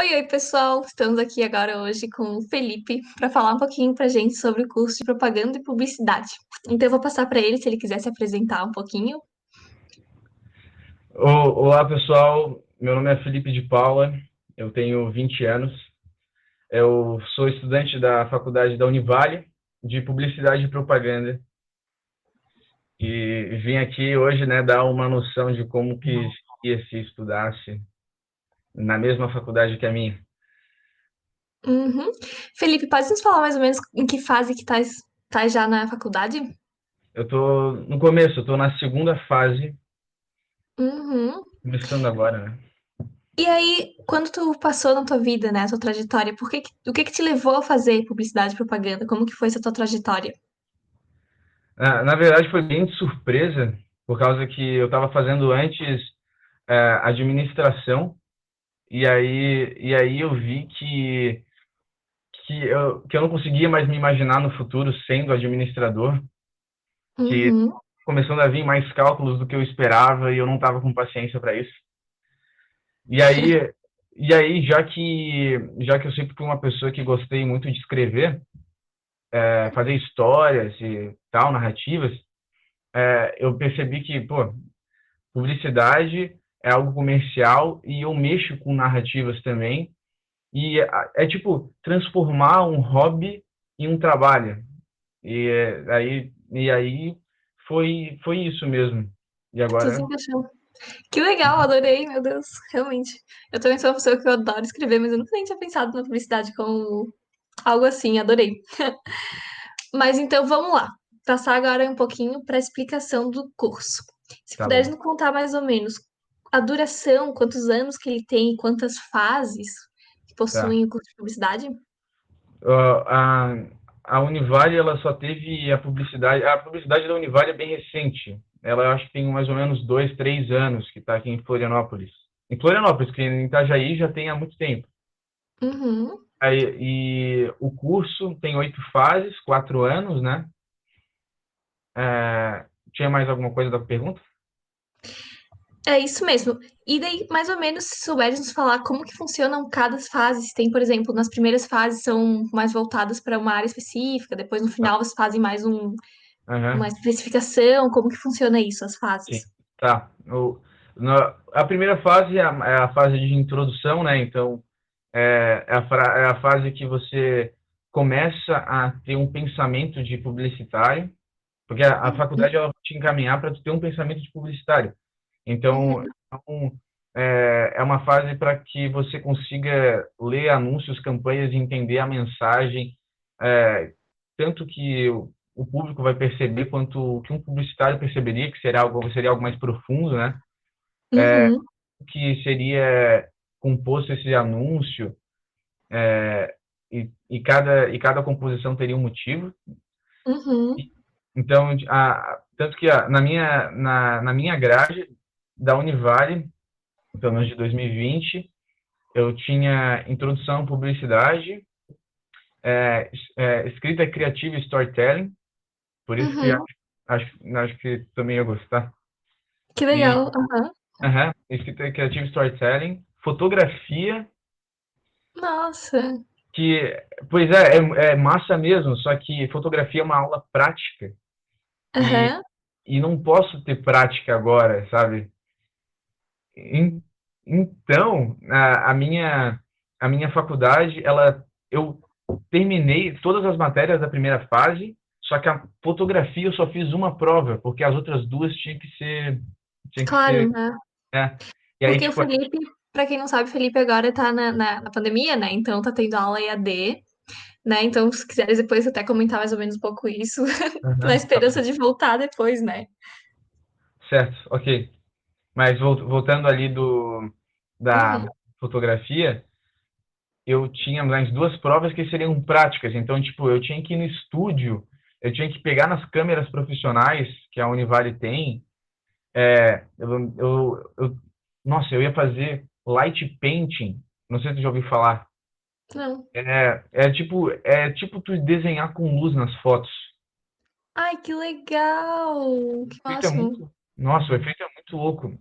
Oi, pessoal! Estamos aqui agora hoje com o Felipe para falar um pouquinho para a gente sobre o curso de propaganda e publicidade. Então, eu vou passar para ele se ele quiser se apresentar um pouquinho. Olá, pessoal. Meu nome é Felipe de Paula, eu tenho 20 anos. Eu sou estudante da faculdade da Univale de Publicidade e Propaganda e vim aqui hoje, né, dar uma noção de como que seria se estudasse na mesma faculdade que a minha. Uhum. Felipe, pode nos falar mais ou menos em que fase que tá já na faculdade? Eu tô no começo, eu tô na segunda fase, Uhum. começando agora, né? E aí, quando tu passou na tua vida, né, a tua trajetória, o que que te levou a fazer publicidade e propaganda? Como que foi essa tua trajetória? Na verdade, foi bem de surpresa, por causa que eu estava fazendo antes administração, e aí eu vi que eu não conseguia mais me imaginar no futuro sendo administrador, que Uhum. começando a vir mais cálculos do que eu esperava e eu não estava com paciência para isso. E aí, e aí, já que eu sempre fui uma pessoa que gostei muito de escrever, fazer histórias e tal, narrativas, eu percebi que, pô, publicidade é algo comercial e eu mexo com narrativas também. E é tipo transformar um hobby em um trabalho. E aí foi isso mesmo. E Tu se agora, encaixou. Que legal, adorei, meu Deus, realmente. Eu também sou uma pessoa que eu adoro escrever, mas eu nunca nem tinha pensado na publicidade como algo assim, adorei. Mas então vamos lá, passar agora um pouquinho para a explicação do curso. Se tá puderes bom. nos contar mais ou menos a duração, quantos anos que ele tem, quantas fases que Tá. possuem o curso de publicidade? A Univale, ela só teve a publicidade da Univale é bem recente. Ela, eu acho que tem mais ou menos 2, 3 anos que está aqui em Florianópolis. Em Florianópolis, que em Itajaí já tem há muito tempo. Uhum. E o curso tem 8 fases, 4 anos, né? Tinha mais alguma coisa da pergunta? É isso mesmo. E daí, mais ou menos, se souberes nos falar como que funcionam cada fase. Tem, por exemplo, nas primeiras fases são mais voltadas para uma área específica, depois no Tá. final vocês fazem mais uma Aham. especificação, como que funciona isso, as Sim, fases? tá. A primeira fase é a fase de introdução, né? Então, é a fase que você começa a ter um pensamento de publicitário, porque a faculdade ela vai te encaminhar para tu ter um pensamento de publicitário. Então, Uhum, é uma fase para que você consiga ler anúncios, campanhas e entender a mensagem, é, tanto que o público vai perceber quanto que um publicitário perceberia, que seria algo mais profundo, né? uhum, Que seria composto esse anúncio, e cada composição teria um motivo. uhum, Então, tanto que na minha grade da Univale, pelo menos de 2020, eu tinha introdução à publicidade, escrita criativa e storytelling, por isso que uhum. acho que também ia gostar. Que E, legal. Aham. escrita criativa e storytelling, fotografia, Nossa. que, pois é massa mesmo, só que fotografia é uma aula prática e, Aham. e não posso ter prática agora, sabe? En- Então, a minha faculdade, eu terminei todas as matérias da primeira fase, só que a fotografia eu só fiz uma prova, porque as outras duas tinha que ser, Claro, né? né? E aí, Porque o tipo, Felipe, pra quem não sabe, o Felipe agora tá na pandemia, né? Então tá tendo aula EAD, né? Então, se quiseres depois até comentar mais ou menos um pouco isso, na aham, tá esperança de voltar depois, né? certo, ok. Mas voltando ali da Uhum, fotografia, eu tinha mais duas provas que seriam práticas. Então, tipo, eu tinha que ir no estúdio, eu tinha que pegar nas câmeras profissionais que a Univale tem. Nossa, eu ia fazer light painting. Não sei se tu já ouviu falar. não. É tipo tu desenhar com luz nas fotos. Ai, que legal! Que O efeito é máximo. muito, nossa, o efeito é muito louco.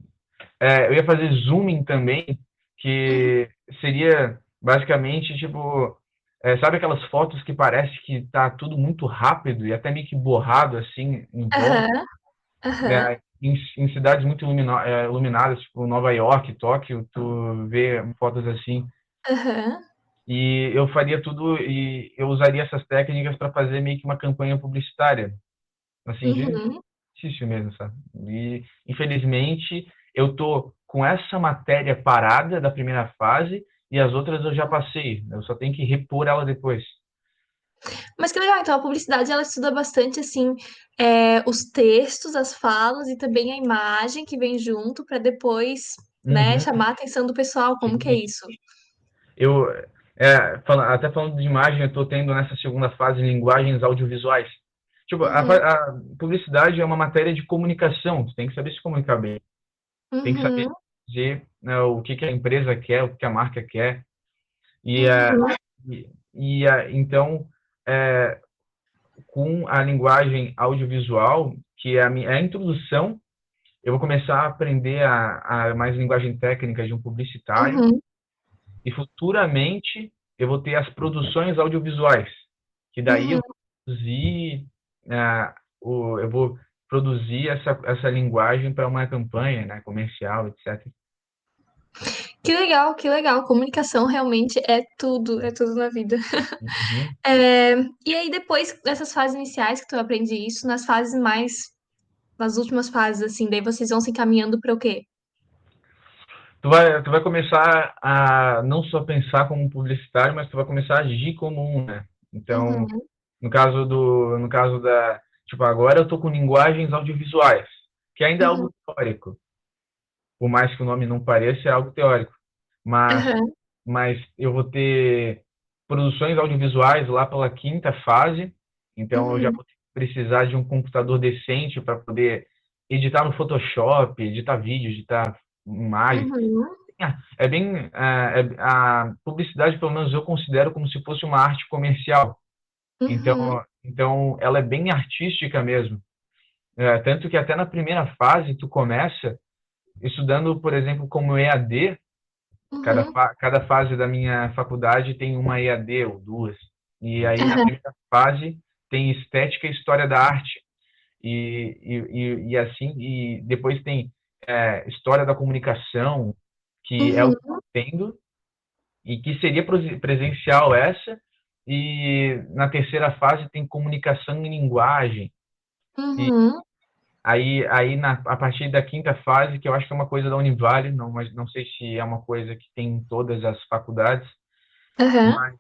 Eu ia fazer zooming também, Uhum, que seria. basicamente, tipo, sabe aquelas fotos que parece que tá tudo muito rápido e até meio que borrado assim em volta, Aham, aham, né? Em cidades muito iluminadas, tipo Nova York, Tóquio, tu vê fotos assim. aham, E eu faria tudo e eu usaria essas técnicas para fazer meio que uma campanha publicitária, assim, de uhum. exercício mesmo, sabe? E infelizmente eu tô com essa matéria parada da primeira fase e as outras eu já passei. Eu só tenho que repor ela depois. Mas que legal, então a publicidade ela estuda bastante assim os textos, as falas e também a imagem que vem junto para depois, né, Uhum, chamar a atenção do pessoal. Como que é sim. isso? Eu, até falando de imagem, eu estou tendo nessa segunda fase linguagens audiovisuais. Tipo, Uhum, a publicidade é uma matéria de comunicação. Tu tem que saber se comunicar bem. Tem que saber uhum, dizer, né, o que que a empresa quer, o que a marca quer. E, uhum, então, é, com a linguagem audiovisual, que é a introdução, eu vou começar a aprender a mais linguagem técnica de um publicitário. uhum, E futuramente eu vou ter as produções audiovisuais, que daí uhum. eu vou produzir, eu vou produzir essa linguagem para uma campanha, né, comercial, etc. Que legal, que legal. Comunicação realmente é tudo na vida. Uhum. É, e aí depois dessas fases iniciais que tu aprende isso, nas fases mais, nas últimas fases assim, daí vocês vão se encaminhando para o quê? Tu vai começar a não só pensar como um publicitário, mas tu vai começar a agir como um, né? Então, Uhum, no caso da, tipo, agora eu tô com linguagens audiovisuais, que ainda é uhum, algo teórico, por mais que o nome não pareça, é algo teórico. Mas, uhum, mas eu vou ter produções audiovisuais lá pela quinta fase, então eu já uhum, vou precisar de um computador decente para poder editar no Photoshop, editar vídeo, editar imagens. uhum, É bem, a publicidade, pelo menos eu considero como se fosse uma arte comercial. Então, uhum, então ela é bem artística mesmo. Tanto que até na primeira fase tu começa estudando, por exemplo, como EAD. uhum, Cada fase da minha faculdade tem uma EAD ou duas. E aí, na uhum, primeira fase, tem estética e história da arte. E assim, e depois tem história da comunicação, que é o uhum, que eu entendo, e que seria presencial essa. E na terceira fase tem comunicação em linguagem. E uhum, a partir da quinta fase, que eu acho que é uma coisa da Univale, não, mas não sei se é uma coisa que tem em todas as faculdades, uhum. mas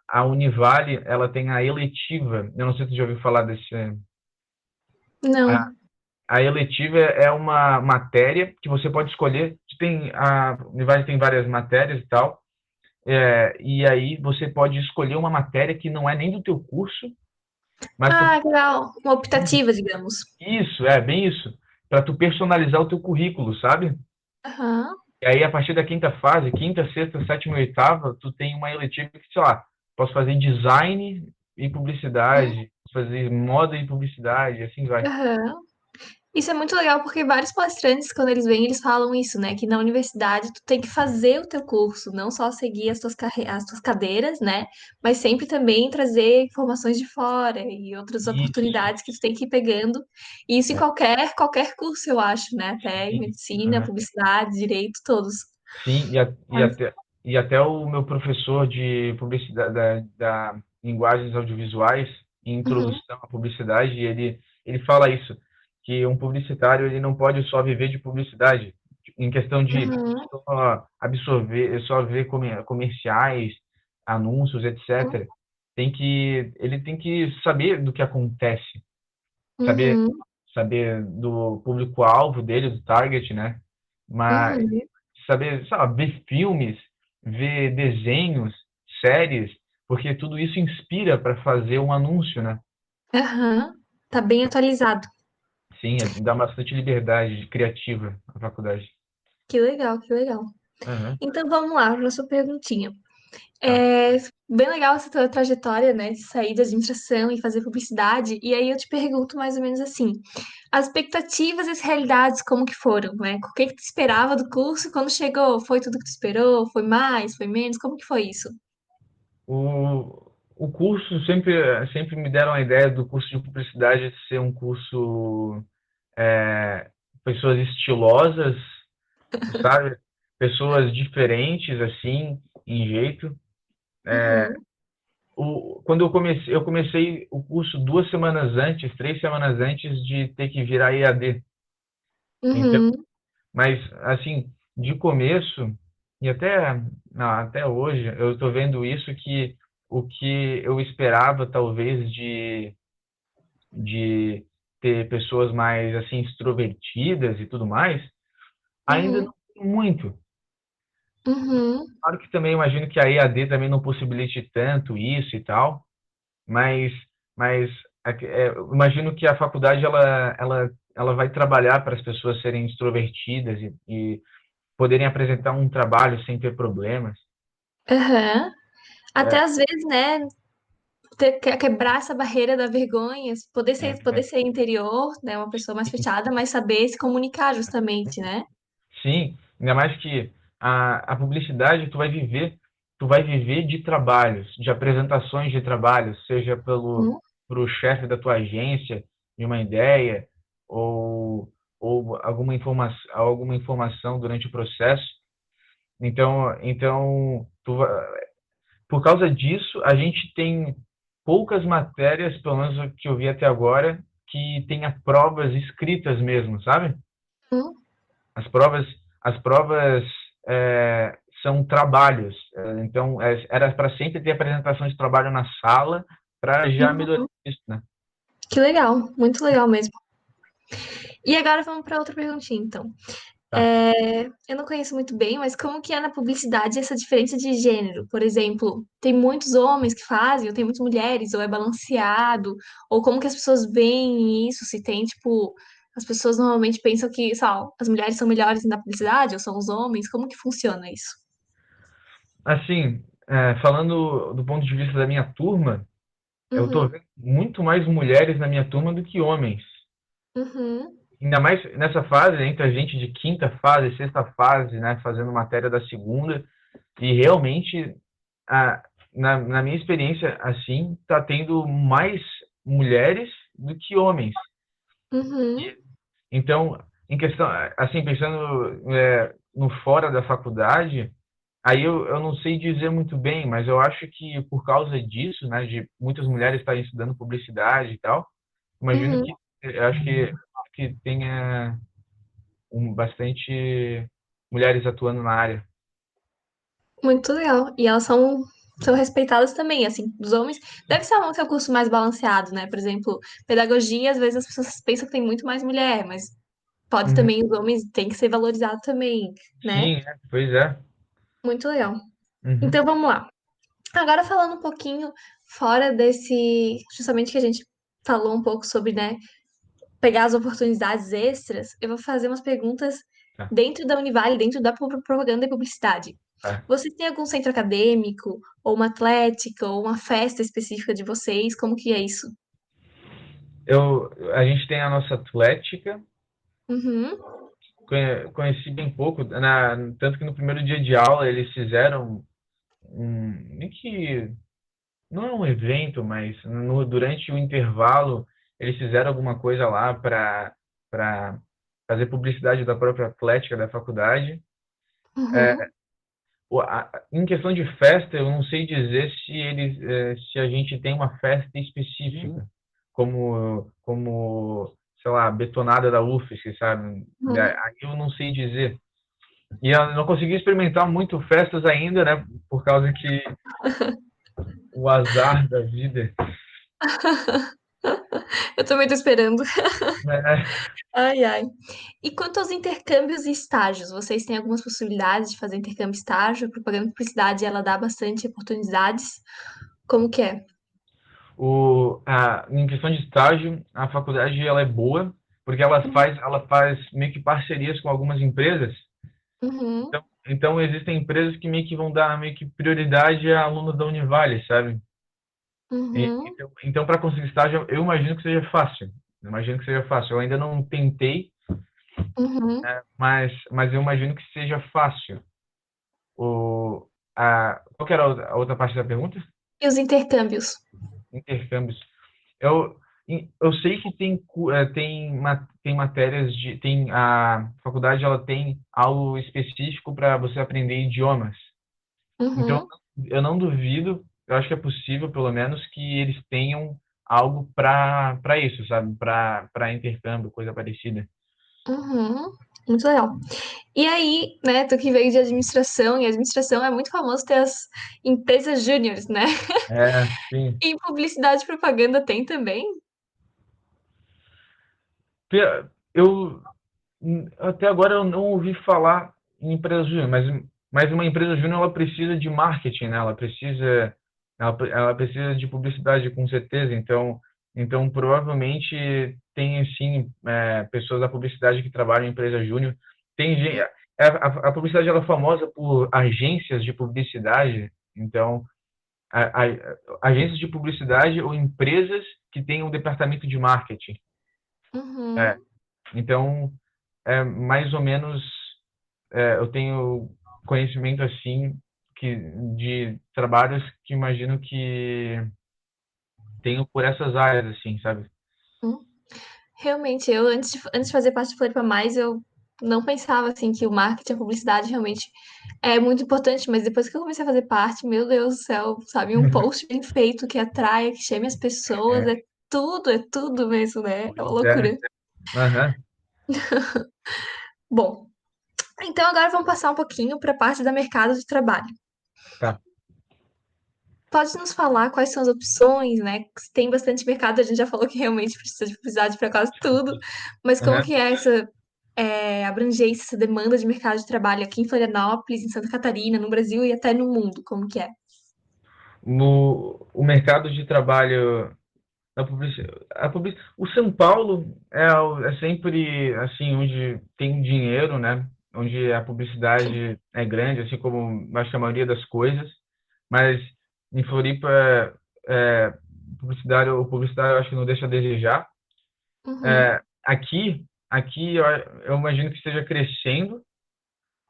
a Univale, ela tem a eletiva. Eu não sei se você já ouviu falar desse. A, Não. a eletiva é uma matéria que você pode escolher. A Univale tem várias matérias e tal. E aí você pode escolher uma matéria que não é nem do teu curso, mas tu, Ah, que legal. Uma optativa, digamos. isso, bem isso. Para tu personalizar o teu currículo, sabe? Aham. E aí, a partir da quinta fase, quinta, sexta, sétima e oitava, tu tem uma eletiva que, sei lá, posso fazer design e publicidade, posso fazer moda e publicidade, assim vai. Aham. Isso é muito legal porque vários palestrantes, quando eles vêm, eles falam isso, né? Que na universidade tu tem que fazer o teu curso, não só seguir as tuas cadeiras, né? Mas sempre também trazer informações de fora e outras Isso. oportunidades que tu tem que ir pegando. E isso em É, qualquer curso, eu acho, né? Até em sim, medicina, aham. publicidade, direito, todos. Sim, Mas- e até o meu professor de publicidade, da linguagens audiovisuais, em Uhum, introdução à publicidade, ele fala isso, que um publicitário ele não pode só viver de publicidade, em questão de uhum, só absorver, só ver comerciais, anúncios, etc. Ele tem que saber do que acontece, saber, uhum, saber do público-alvo dele, do target, né? Mas uhum, saber, sabe, ver filmes, ver desenhos, séries, porque tudo isso inspira para fazer um anúncio, né? aham. Tá bem atualizado. Sim, dá bastante liberdade criativa à faculdade. Que legal, que legal. Aham. Então vamos lá, próxima perguntinha. Tá. É bem legal essa tua trajetória, né, de sair da administração e fazer publicidade. E aí eu te pergunto mais ou menos assim, as expectativas e as realidades como que foram, né? O que que tu esperava do curso quando chegou? Foi tudo que tu esperou? Foi mais? Foi menos? Como que foi isso? O curso sempre me deram a ideia do curso de publicidade de ser um curso, é, pessoas estilosas, sabe? Pessoas diferentes, assim, em jeito. Uhum, Quando eu comecei o curso 2 semanas antes, 3 semanas antes de ter que virar EAD. Então, uhum, mas, assim, de começo, e até hoje, eu estou vendo isso que o que eu esperava, talvez, de ter pessoas mais, assim, extrovertidas e tudo mais, ainda uhum, não tem muito. uhum, Claro que também imagino que a EAD também não possibilite tanto isso e tal, mas, mas eu imagino que a faculdade ela vai trabalhar para as pessoas serem extrovertidas e poderem apresentar um trabalho sem ter problemas. aham. Até É, às vezes, né, quebrar essa barreira da vergonha, poder é, ser interior, né, uma pessoa mais fechada, mas saber se comunicar justamente, né? sim, ainda mais que a publicidade tu vai viver de trabalhos, de apresentações de trabalhos, seja Uhum, pro chefe da tua agência de uma ideia ou, ou alguma informação durante o processo. Então por causa disso, a gente tem poucas matérias, pelo menos o que eu vi até agora, que tenha provas escritas mesmo, sabe? uhum, As provas, as provas são trabalhos. Então, era para sempre ter apresentação de trabalho na sala para já melhorar uhum. isso, né? Que legal, muito legal mesmo. E agora vamos para outra perguntinha, então. Tá. Eu não conheço muito bem, mas como que é na publicidade essa diferença de gênero? Por exemplo, tem muitos homens que fazem, ou tem muitas mulheres, ou é balanceado, ou como que as pessoas veem isso? Se tem, tipo, as pessoas normalmente pensam que, só, as mulheres são melhores na publicidade, ou são os homens? Como que funciona isso? Assim, falando do ponto de vista da minha turma, eu tô Uhum, vendo muito mais mulheres na minha turma do que homens. uhum, Ainda mais nessa fase, entre a gente de quinta fase, sexta fase, né, fazendo matéria da segunda, e realmente, a, na minha experiência, assim, tá tendo mais mulheres do que homens. uhum, Então, em questão, assim, pensando no fora da faculdade, aí eu não sei dizer muito bem, mas eu acho que por causa disso, né, de muitas mulheres estarem estudando publicidade e tal, imagino uhum. que, eu acho que tenha bastante mulheres atuando na área. Muito legal. E elas são respeitadas também, assim, dos homens. Deve ser um seu curso mais balanceado, né? Por exemplo, pedagogia, às vezes as pessoas pensam que tem muito mais mulher, mas pode Uhum. também, os homens têm que ser valorizados também, né? Sim, pois é. Muito legal. Uhum. Então vamos lá. Agora falando um pouquinho fora desse, justamente que a gente falou um pouco sobre, né, pegar as oportunidades extras, eu vou fazer umas perguntas Tá, dentro da Univale, dentro da propaganda e publicidade. tá. Vocês têm algum centro acadêmico, ou uma atlética, ou uma festa específica de vocês? Como que é isso? A gente tem a nossa atlética, Uhum, conheci bem pouco, tanto que no primeiro dia de aula eles fizeram nem que não é um evento, mas durante o intervalo eles fizeram alguma coisa lá para fazer publicidade da própria atlética da faculdade. uhum, Em questão de festa, eu não sei dizer se a gente tem uma festa específica, como, sei lá, betonada da UFSC, sabe? uhum. Aí eu não sei dizer. E eu não consegui experimentar muito festas ainda, né? Por causa que o azar da vida, Eu também tô esperando. né? Ai, ai. E quanto aos intercâmbios e estágios, vocês têm algumas possibilidades de fazer intercâmbio e estágio? A propaganda e publicidade, ela dá bastante oportunidades. Como que é? Em questão de estágio, a faculdade ela é boa, porque ela faz meio que parcerias com algumas empresas. Uhum, então existem empresas que meio que vão dar meio que prioridade a alunos da Univale, sabe? Uhum, Então, para conseguir estágio, eu imagino que seja fácil. Eu imagino que seja fácil. Eu ainda não tentei, uhum. mas eu imagino que seja fácil. Qual que era a outra parte da pergunta? E os intercâmbios? Intercâmbios. Eu, eu sei que tem matérias a faculdade ela tem algo específico para você aprender idiomas. Então, Uhum, eu não duvido, eu acho que é possível, pelo menos, que eles tenham algo para isso, sabe? Para intercâmbio, coisa parecida. uhum. Muito legal. E aí, né, tu que veio de administração, e administração é muito famoso ter as empresas júniores, né? É, sim. E publicidade e propaganda tem também? Eu até agora eu não ouvi falar em empresa júnior, mas uma empresa júnior ela precisa de marketing, né? Ela precisa de publicidade com certeza. Então provavelmente tem sim pessoas da publicidade que trabalham em empresa júnior. Tem a publicidade ela é famosa por agências de publicidade. Então agências de publicidade ou empresas que têm um departamento de marketing. É, Uhum. então mais ou menos eu tenho conhecimento assim que de trabalhos que imagino que tenho por essas áreas assim, sabe? Hum. Realmente, eu antes de fazer parte do Floripa Mais, eu não pensava assim que o marketing, a publicidade realmente é muito importante, mas depois que eu comecei a fazer parte, meu Deus do céu, sabe, um post bem feito que atraia, que chame as pessoas, É, é tudo mesmo, né? É uma pois é. loucura. Aham, Bom, então agora vamos passar um pouquinho para a parte da mercado de trabalho. tá. Pode nos falar quais são as opções, né? Tem bastante mercado, a gente já falou que realmente precisa de publicidade para quase tudo, mas como Aham. que é essa abrangência, essa demanda de mercado de trabalho aqui em Florianópolis, em Santa Catarina, no Brasil e até no mundo, como que é? O mercado de trabalho o São Paulo é sempre assim onde tem dinheiro, né? Onde a publicidade é grande, assim como acho que a maioria das coisas. Mas em Floripa, é, o publicitário eu acho que não deixa a desejar. Uhum, Aqui eu imagino que esteja crescendo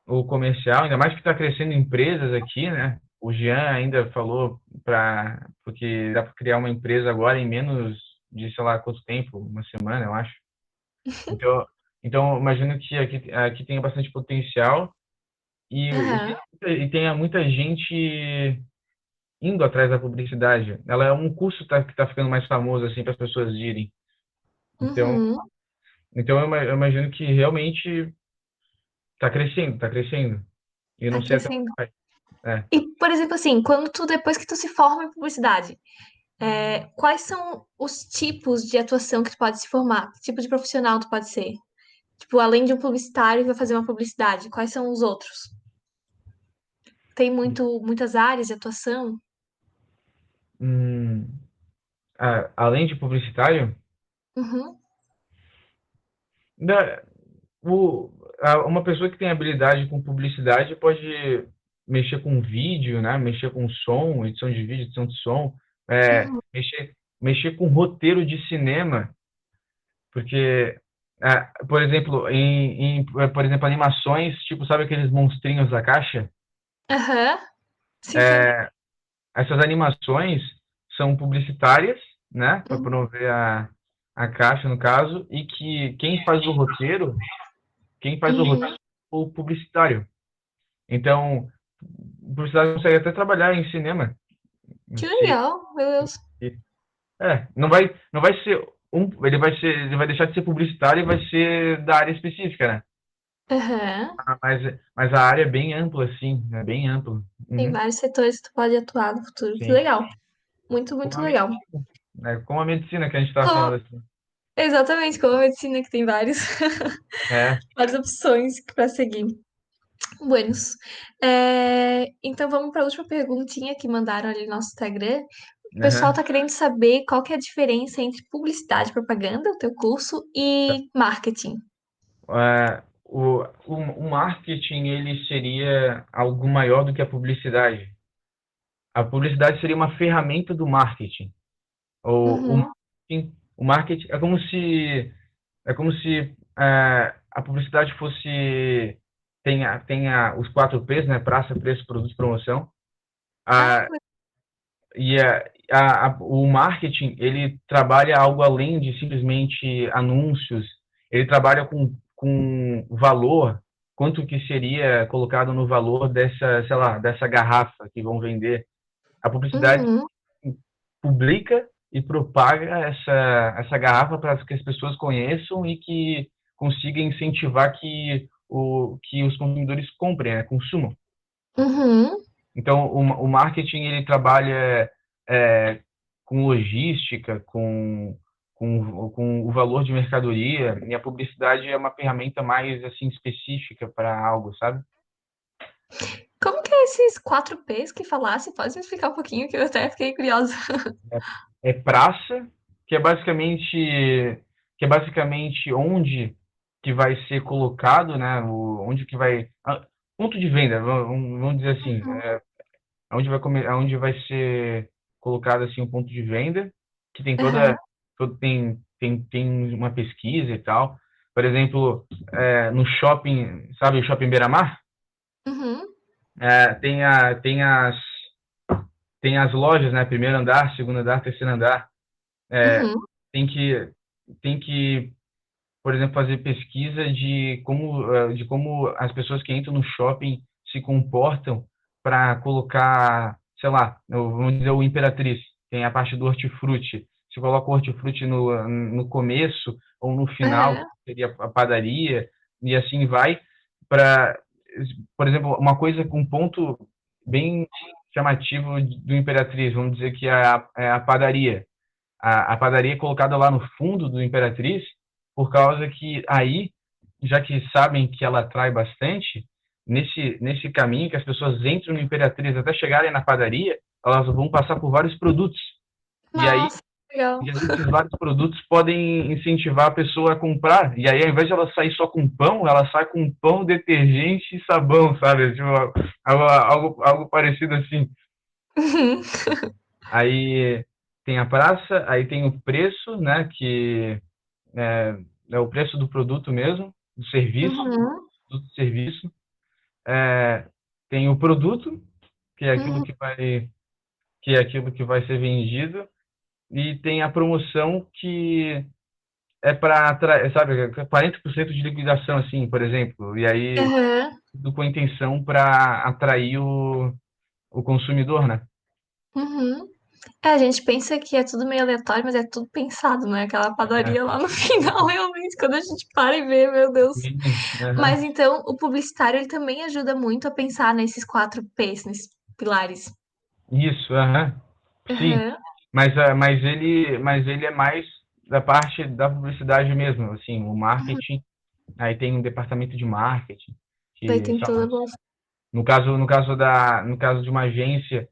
o comercial, ainda mais que está crescendo empresas aqui, né? O Jean ainda falou porque dá para criar uma empresa agora em menos de sei lá quanto tempo, uma semana, eu acho. Então, então eu imagino que aqui tenha bastante potencial aham, e tenha muita gente indo atrás da publicidade. Ela é um curso que está ficando mais famoso assim para as pessoas irem. Então, uhum, então eu imagino que realmente está crescendo, está crescendo. E tá não sei até crescendo. onde vai. E, por exemplo, assim, depois que tu se forma em publicidade, quais são os tipos de atuação que tu pode se formar? Que tipo de profissional tu pode ser? Tipo, além de um publicitário que vai fazer uma publicidade, quais são os outros? Tem muitas áreas de atuação? Hum, além de publicitário, Uhum, né, uma pessoa que tem habilidade com publicidade pode mexer com vídeo, né? Mexer com som, edição de vídeo, edição de som, é, uhum, mexer com roteiro de cinema, porque, por exemplo, por exemplo, animações, tipo, sabe aqueles monstrinhos da caixa? aham, sim, sim. É, essas animações são publicitárias, né? Para Uhum, promover a caixa, no caso, e que quem faz o roteiro uhum. é o publicitário. Então, o publicitário consegue até trabalhar em cinema. Que Se, legal, meu Deus. não vai ser ele vai deixar de ser publicitário e vai ser da área específica, né? Aham. Mas a área é bem ampla, assim, é bem ampla. Tem Uhum, vários setores que tu pode atuar no futuro. Que sim. legal. Muito, Como muito a legal. medicina, né? Como a medicina que a gente estava Como- falando assim. exatamente, como a medicina, que tem vários, É, várias opções para seguir. Buenos. Então vamos para a última perguntinha que mandaram ali no nosso Instagram. O pessoal aham. está querendo saber qual que é a diferença entre publicidade e propaganda, o teu curso, e marketing. o marketing, ele seria algo maior do que a publicidade. A publicidade seria uma ferramenta do marketing. Uhum, O marketing é como se a publicidade fosse tenha os 4 P's, né? Praça, preço, produto, promoção. ah, A, e o marketing, ele trabalha algo além de simplesmente anúncios. Ele trabalha com valor, quanto que seria colocado no valor dessa, sei lá, dessa garrafa que vão vender. A publicidade uhum, publica e propaga essa garrafa para que as pessoas conheçam e que consiga incentivar que os consumidores comprem, né, consumam. uhum, Então, o marketing, ele trabalha é, com logística, com o valor de mercadoria, e a publicidade é uma ferramenta mais assim específica para algo, sabe? como que é esses 4Ps que falasse? Pode me explicar um pouquinho, que eu até fiquei curiosa. É praça, que é basicamente onde que vai ser colocado, né? Onde que vai ponto de venda, vamos dizer assim, onde vai ser colocado assim um ponto de venda, que tem Aham, tem uma pesquisa e tal. Por exemplo, no shopping, sabe o shopping Beira-Mar? uhum, Tem as lojas, né? Primeiro andar, segundo andar, terceiro andar. uhum. Tem que tem que, por exemplo, fazer pesquisa de como as pessoas que entram no shopping se comportam para colocar, sei lá, vamos dizer o Imperatriz, tem a parte do hortifruti. Se coloca o hortifruti no começo ou no final, Aham, seria a padaria, e assim vai, para, por exemplo, uma coisa com um ponto bem chamativo do Imperatriz, vamos dizer que é a padaria. A padaria é colocada lá no fundo do Imperatriz, por causa que aí, já que sabem que ela atrai bastante, nesse caminho que as pessoas entram no Imperatriz até chegarem na padaria, elas vão passar por vários produtos. E aí, nossa, legal. e aí esses vários produtos podem incentivar a pessoa a comprar. E aí, ao invés de ela sair só com pão, ela sai com pão, detergente e sabão, sabe? Tipo, algo parecido assim. Uhum, Aí tem a praça, aí tem o preço, né? Que é, é o preço do produto mesmo, uhum, do serviço. É, tem o produto, que é aquilo uhum, que vai ser vendido, e tem a promoção que é para, sabe, 40% de liquidação, assim, por exemplo, e aí aham, tudo com a intenção para atrair o consumidor, né? uhum. É, a gente pensa que é tudo meio aleatório, mas é tudo pensado, né? Aquela É, padaria lá no final, realmente, quando a gente para e vê, meu Deus. sim, Mas aham. então, o publicitário, ele também ajuda muito a pensar nesses 4Ps, nesses pilares. Isso, aham. Sim, Aham, mas ele é mais da parte da publicidade mesmo, assim, o uhum. marketing, aí tem um departamento de marketing, Daí que tem são, toda a boa. no caso de uma agência,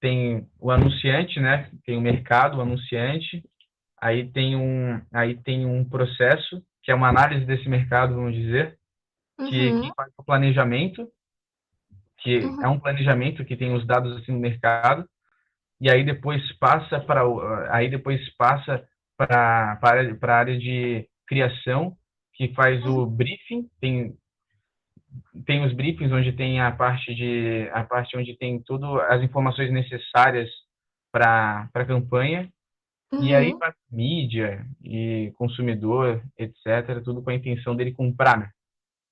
tem o anunciante, né? Tem o mercado, o anunciante, aí tem um processo, que é uma análise desse mercado, vamos dizer, que Uhum, quem faz o planejamento, que uhum, é um planejamento que tem os dados assim no mercado, e aí depois passa para a área de criação, que faz uhum, o briefing, tem os briefings onde tem a parte onde tem todas as informações necessárias para a campanha, e aí uhum, para mídia e consumidor, etc, tudo com a intenção dele comprar, né?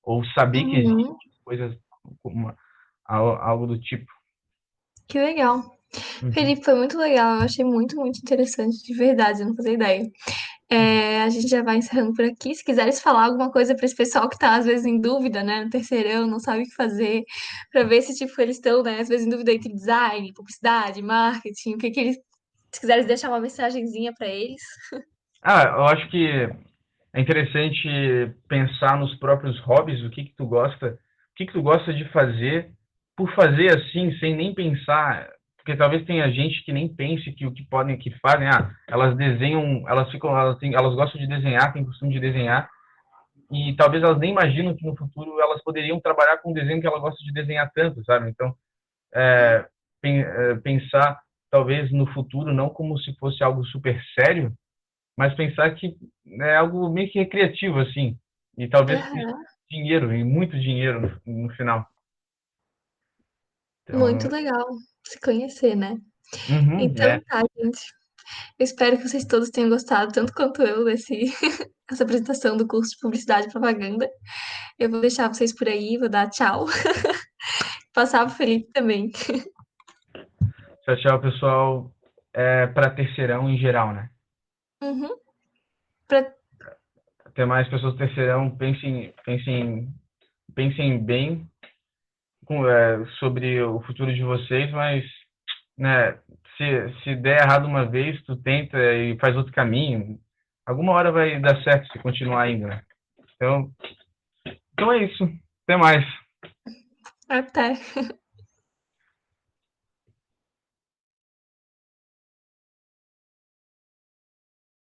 Ou saber que existe uhum. coisas, algo do tipo. Que legal. Uhum. Felipe, foi muito legal. Eu achei muito, muito interessante, de verdade, eu não fazia ideia. É, a gente já vai encerrando por aqui. Se quiseres falar alguma coisa para esse pessoal que está às vezes em dúvida, né, no terceirão, não sabe o que fazer, para ver se tipo eles estão, né, às vezes em dúvida entre design, publicidade, marketing, o que que eles, se quiseres deixar uma mensagenzinha para eles. Eu acho que é interessante pensar nos próprios hobbies, o que que tu gosta de fazer, por fazer assim, sem nem pensar, porque talvez tenha gente que nem pense que o que podem, que fazem, elas desenham, elas gostam de desenhar, têm costume de desenhar, e talvez elas nem imaginam que no futuro elas poderiam trabalhar com um desenho que ela gosta de desenhar tanto, sabe? Então, pensar talvez no futuro não como se fosse algo super sério, mas pensar que é algo meio que recreativo, assim, e talvez com Aham. dinheiro, e muito dinheiro no final. Muito Então, legal se conhecer, né? uhum, Então tá, gente. Eu espero que vocês todos tenham gostado, tanto quanto eu, essa apresentação do curso de Publicidade e Propaganda. Eu vou deixar vocês por aí, vou dar tchau. Passar pro Felipe também. tchau, tchau, pessoal, para terceirão em geral, né? Uhum. Pra... Até mais, pessoas do terceirão, pensem bem sobre o futuro de vocês, mas, né, se der errado uma vez, tu tenta e faz outro caminho, alguma hora vai dar certo se continuar indo, né? Então é isso. Até mais. Até.